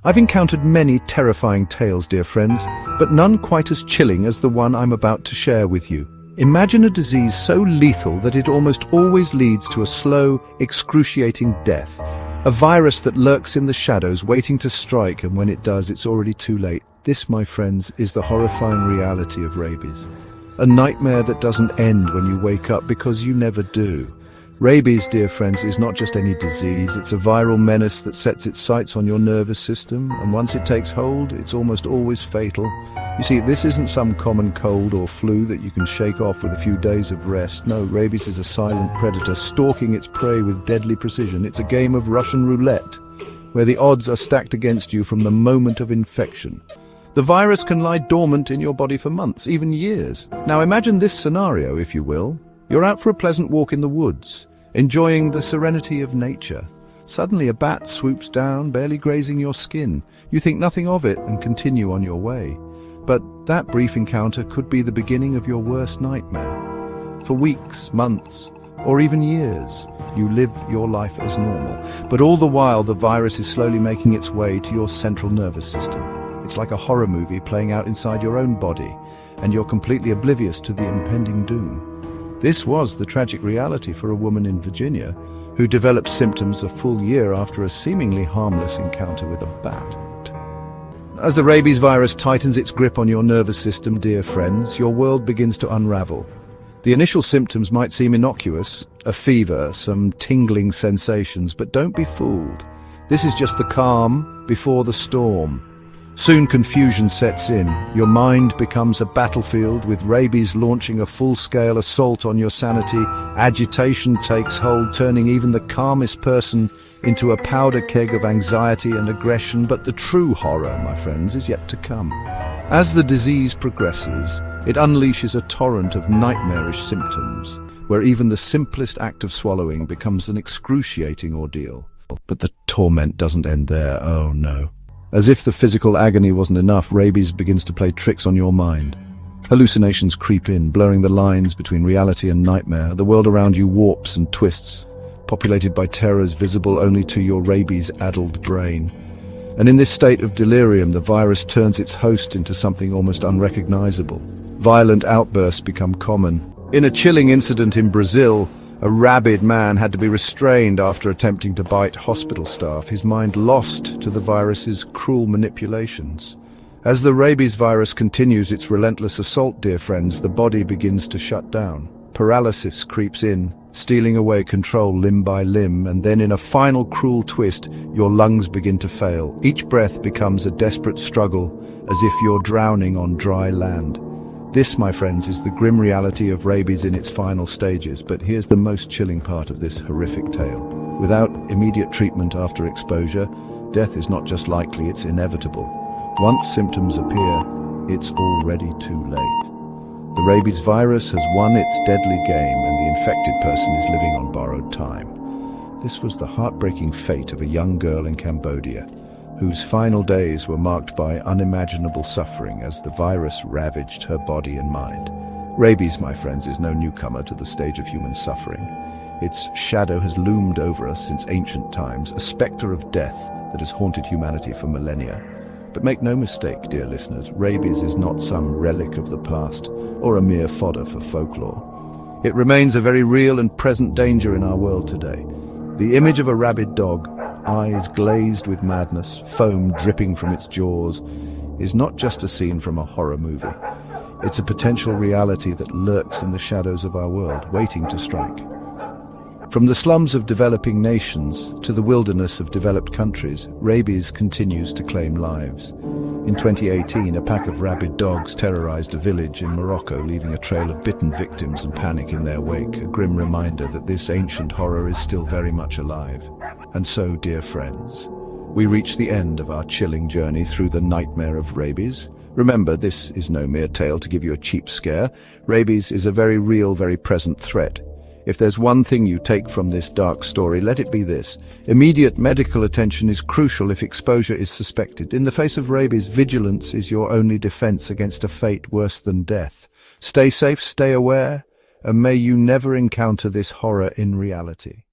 I've encountered many terrifying tales, dear friends, but none quite as chilling as the one I'm about to share with you. Imagine a disease so lethal that it almost always leads to a slow, excruciating death. A virus that lurks in the shadows, waiting to strike, and when it does, it's already too late. This, my friends, is the horrifying reality of rabies. A nightmare that doesn't end when you wake up, because you never do. Rabies, dear friends, is not just any disease. It's a viral menace that sets its sights on your nervous system, and once it takes hold, it's almost always fatal. You see, this isn't some common cold or flu that you can shake off with a few days of rest. No, rabies is a silent predator, stalking its prey with deadly precision. It's a game of Russian roulette, where the odds are stacked against you from the moment of infection. The virus can lie dormant in your body for months, even years. Now imagine this scenario, if you will. You're out for a pleasant walk in the woods, enjoying the serenity of nature. Suddenly a bat swoops down, barely grazing your skin. You think nothing of it and continue on your way. But that brief encounter could be the beginning of your worst nightmare. For weeks, months, or even years, you live your life as normal. But all the while, the virus is slowly making its way to your central nervous system. It's like a horror movie playing out inside your own body, and you're completely oblivious to the impending doom. This was the tragic reality for a woman in Virginia who developed symptoms a full year after a seemingly harmless encounter with a bat. As the rabies virus tightens its grip on your nervous system, dear friends, your world begins to unravel. The initial symptoms might seem innocuous, a fever, some tingling sensations, but don't be fooled. This is just the calm before the storm. Soon confusion sets in. Your mind becomes a battlefield, with rabies launching a full-scale assault on your sanity. Agitation takes hold, turning even the calmest person into a powder keg of anxiety and aggression. But the true horror, my friends, is yet to come. As the disease progresses, it unleashes a torrent of nightmarish symptoms, where even the simplest act of swallowing becomes an excruciating ordeal. But the torment doesn't end there, oh no. As if the physical agony wasn't enough, rabies begins to play tricks on your mind. Hallucinations creep in, blurring the lines between reality and nightmare. The world around you warps and twists, populated by terrors visible only to your rabies-addled brain. And in this state of delirium, the virus turns its host into something almost unrecognizable. Violent outbursts become common. In a chilling incident in Brazil, a rabid man had to be restrained after attempting to bite hospital staff, his mind lost to the virus's cruel manipulations. As the rabies virus continues its relentless assault, dear friends, the body begins to shut down. Paralysis creeps in, stealing away control limb by limb, and then in a final cruel twist, your lungs begin to fail. Each breath becomes a desperate struggle, as if you're drowning on dry land. This, my friends, is the grim reality of rabies in its final stages, but here's the most chilling part of this horrific tale. Without immediate treatment after exposure, death is not just likely, it's inevitable. Once symptoms appear, it's already too late. The rabies virus has won its deadly game, and the infected person is living on borrowed time. This was the heartbreaking fate of a young girl in Cambodia, whose final days were marked by unimaginable suffering as the virus ravaged her body and mind. Rabies, my friends, is no newcomer to the stage of human suffering. Its shadow has loomed over us since ancient times, a specter of death that has haunted humanity for millennia. But make no mistake, dear listeners, rabies is not some relic of the past or a mere fodder for folklore. It remains a very real and present danger in our world today. The image of a rabid dog, eyes glazed with madness, foam dripping from its jaws, is not just a scene from a horror movie. It's a potential reality that lurks in the shadows of our world, waiting to strike. From the slums of developing nations to the wilderness of developed countries, rabies continues to claim lives. In 2018, a pack of rabid dogs terrorized a village in Morocco, leaving a trail of bitten victims and panic in their wake, a grim reminder that this ancient horror is still very much alive. And so, dear friends, we reach the end of our chilling journey through the nightmare of rabies. Remember, this is no mere tale to give you a cheap scare. Rabies is a very real, very present threat. If there's one thing you take from this dark story, let it be this. Immediate medical attention is crucial if exposure is suspected. In the face of rabies, vigilance is your only defense against a fate worse than death. Stay safe, stay aware, and may you never encounter this horror in reality.